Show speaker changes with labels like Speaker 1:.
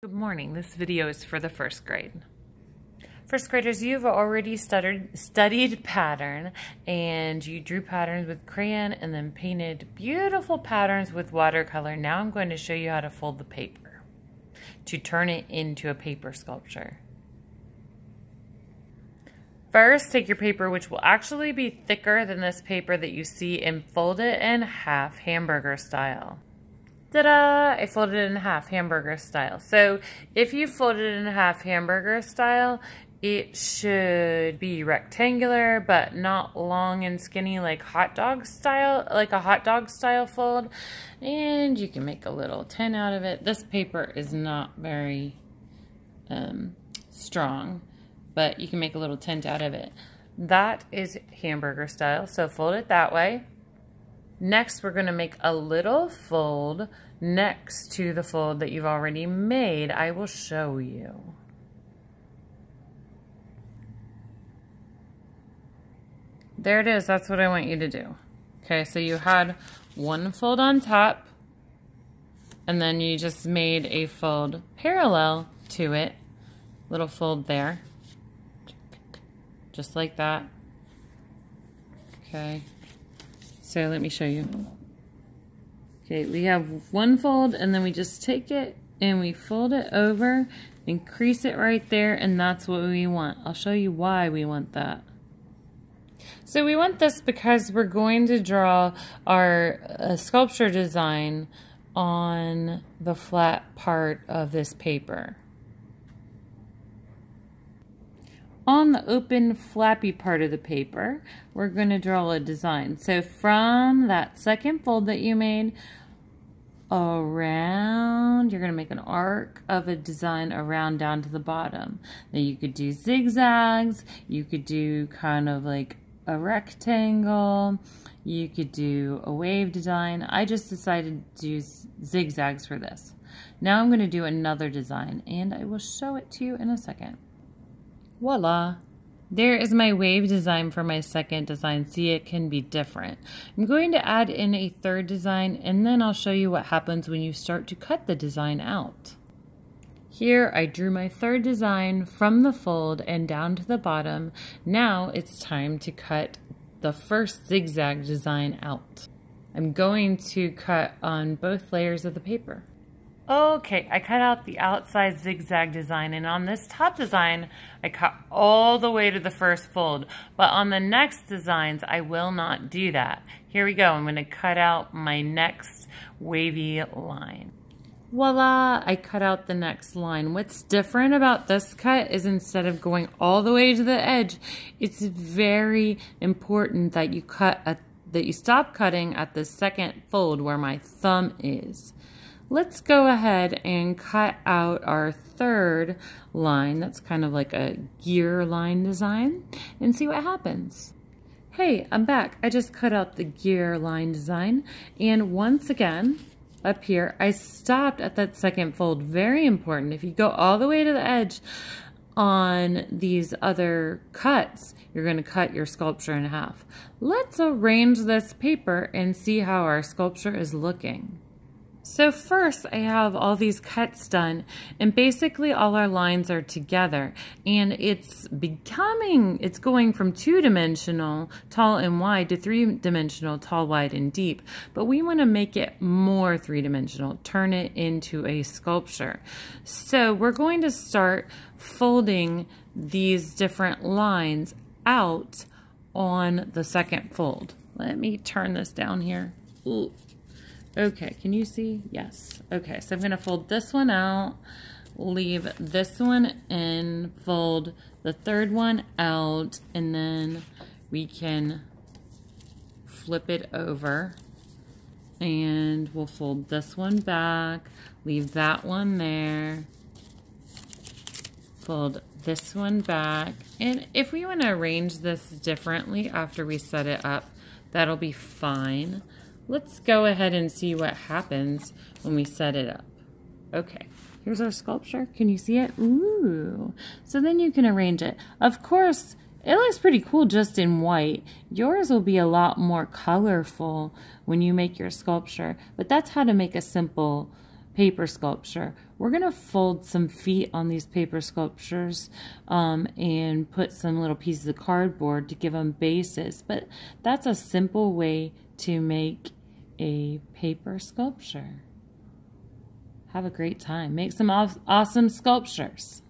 Speaker 1: Good morning. This video is for the first grade. First graders, you've already studied pattern, and you drew patterns with crayon and then painted beautiful patterns with watercolor. Now I'm going to show you how to fold the paper to turn it into a paper sculpture. First, take your paper, which will actually be thicker than this paper that you see, and fold it in half, hamburger style. Ta-da! I folded it in half, hamburger style. So if you fold it in half hamburger style, it should be rectangular, but not long and skinny like hot dog style, like a hot dog style fold. And you can make a little tin out of it. This paper is not very strong, but you can make a little tint out of it. That is hamburger style, so fold it that way. Next, we're going to make a little fold next to the fold that you've already made. I will show you. There it is. That's what I want you to do. Okay, so you had one fold on top, and then you just made a fold parallel to it. Little fold there. Just like that. Okay. So let me show you. Okay, we have one fold, and then we just take it and we fold it over and crease it right there, and that's what we want. I'll show you why we want that. So we want this because we're going to draw our sculpture design on the flat part of this paper. On the open flappy part of the paper, we're going to draw a design. So from that second fold that you made around, you're going to make an arc of a design around down to the bottom. Now you could do zigzags, you could do kind of like a rectangle, you could do a wave design. I just decided to do zigzags for this. Now I'm going to do another design, and I will show it to you in a second. Voila! There is my wave design for my second design. See, it can be different. I'm going to add in a third design, and then I'll show you what happens when you start to cut the design out. Here I drew my third design from the fold and down to the bottom. Now it's time to cut the first zigzag design out. I'm going to cut on both layers of the paper. Okay, I cut out the outside zigzag design, and on this top design, I cut all the way to the first fold. But on the next designs, I will not do that. Here we go. I'm going to cut out my next wavy line. Voila, I cut out the next line. What's different about this cut is instead of going all the way to the edge, it's very important that you stop cutting at the second fold where my thumb is. Let's go ahead and cut out our third line. That's kind of like a gear line design, and see what happens. Hey, I'm back. I just cut out the gear line design, and once again, up here, I stopped at that second fold. Very important. If you go all the way to the edge on these other cuts, you're going to cut your sculpture in half. Let's arrange this paper and see how our sculpture is looking. So first I have all these cuts done, and basically all our lines are together, and it's going from 2-dimensional tall and wide to 3-dimensional tall, wide, and deep. But we want to make it more 3-dimensional, turn it into a sculpture. So we're going to start folding these different lines out on the second fold. Let me turn this down here. Ooh. Okay, can you see? Yes. Okay, so I'm going to fold this one out, leave this one in, fold the third one out, and then we can flip it over, and we'll fold this one back, leave that one there, fold this one back, and if we want to arrange this differently after we set it up, that'll be fine. Let's go ahead and see what happens when we set it up. Okay, here's our sculpture. Can you see it? Ooh. So then you can arrange it. Of course, it looks pretty cool just in white. Yours will be a lot more colorful when you make your sculpture, but that's how to make a simple paper sculpture. We're going to fold some feet on these paper sculptures and put some little pieces of cardboard to give them bases. But that's a simple way to make a paper sculpture. Have a great time. Make some awesome sculptures.